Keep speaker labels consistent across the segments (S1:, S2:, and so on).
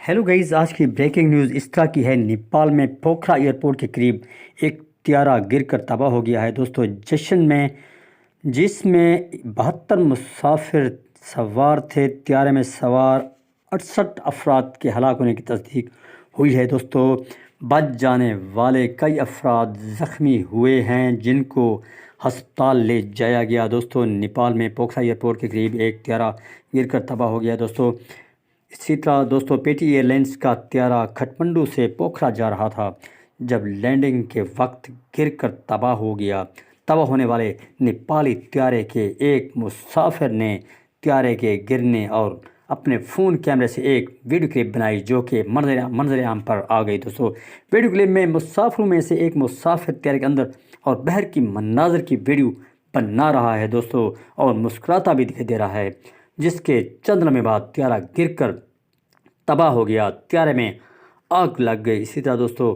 S1: Hello guys, आज की breaking news इस तरह की है। नेपाल में पोखरा एयरपोर्ट के करीब एक त्यारा गिरकर तबाह हो गया है दोस्तों। जश्न में जिसमें 72 मुसाफिर सवार थे। त्यारे में सवार 68 अफराद के हलाक होने की तस्दीक हुई है दोस्तों। बच जाने वाले कई अफराद ज़ख्मी हुए हैं जिनको हस्पताल ले जाया गया दोस्तों। नेपाल में पोखरा एयरपोर्ट के करीब एक त्यारा गिरकर तबाह हो गया दोस्तों। इसी तरह दोस्तों पेटी एयरलाइंस का त्यारा खटमंडू से पोखरा जा रहा था जब लैंडिंग के वक्त गिरकर तबाह हो गया। तबाह होने वाले नेपाली त्यारे के एक मुसाफिर ने त्यारे के गिरने और अपने फ़ोन कैमरे से एक वीडियो क्लिप बनाई जो कि मंजर आम पर आ गई दोस्तों। वीडियो क्लिप में मुसाफिरों में से एक मुसाफिर त्यारे के अंदर और बाहर की मनाजर की वीडियो बना रहा है दोस्तों और मुस्कुराता भी दिखाई दे रहा है, जिसके चंद लम्हे बाद त्यारा गिरकर तबाह हो गया। त्यारे में आग लग गई। इसी तरह दोस्तों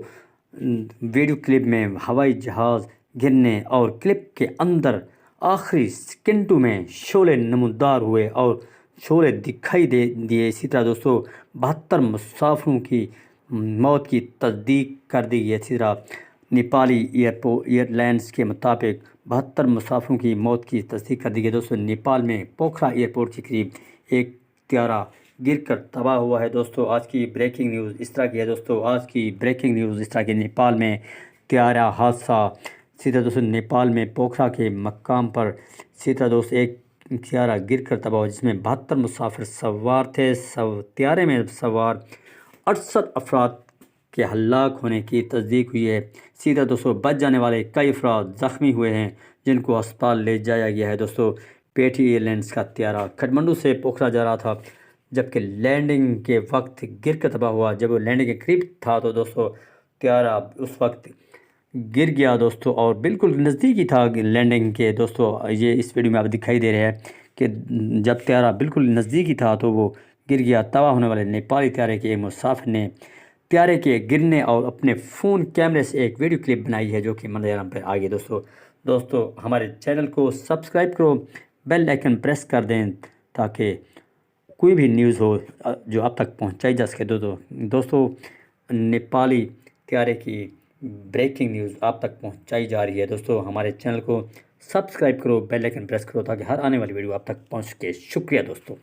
S1: वीडियो क्लिप में हवाई जहाज़ गिरने और क्लिप के अंदर आखिरी सेकंडों में शोले नमूदार हुए और शोले दिखाई दे दिए। इसी तरह दोस्तों 72 मुसाफिरों की मौत की तस्दीक कर दी गई। इसी तरह नेपाली एयरलाइंस के मुताबिक 72 मुसाफिरों की मौत की तस्दीक कर दी गई दोस्तों। नेपाल में पोखरा एयरपोर्ट के करीब एक त्यारा गिरकर तबाह हुआ है दोस्तों। आज की ब्रेकिंग न्यूज़ इस तरह की है दोस्तों। आज की ब्रेकिंग न्यूज़ इस तरह की, नेपाल में त्यारा हादसा। सीधा दोस्तों नेपाल में पोखरा के मकाम पर सीधा दोस्तों एक त्यारा गिरकर तबाह हुआ जिसमें 72 मुसाफिर सवार थे। त्यारे में सवार 68 अफराद के हलाक होने की तस्दीक हुई है। सीधा दोस्तों बच जाने वाले कई अफराद ज़ख्मी हुए हैं जिनको अस्पताल ले जाया गया है दोस्तों। पेटी एयरलाइंस का त्यारा खटमंडू से पोखरा जा रहा था जबकि लैंडिंग के वक्त गिर कर तबाह हुआ। जब वो लैंडिंग के करीब था तो दोस्तों त्यारा उस वक्त गिर गया दोस्तों और बिल्कुल नज़दीक ही था लैंडिंग के दोस्तों। ये इस वीडियो में आप दिखाई दे रहे हैं कि जब त्यारा बिल्कुल नज़दीक ही था तो वो गिर गया। तबाह होने वाले नेपाली त्यारे के एक मुसाफिर ने त्यारे के गिरने और अपने फ़ोन कैमरे से एक वीडियो क्लिप बनाई है जो कि मंजर पर आ गई दोस्तों हमारे चैनल को सब्सक्राइब करो, बेल आइकन प्रेस कर दें ताकि कोई भी न्यूज़ हो जो आप तक पहुंचाई जा सके। दोस्तों नेपाली त्यारे की ब्रेकिंग न्यूज़ आप तक पहुंचाई जा रही है दोस्तों। हमारे चैनल को सब्सक्राइब करो, बेल आइकन प्रेस करो ताकि हर आने वाली वीडियो आप तक पहुंच सके। शुक्रिया दोस्तों।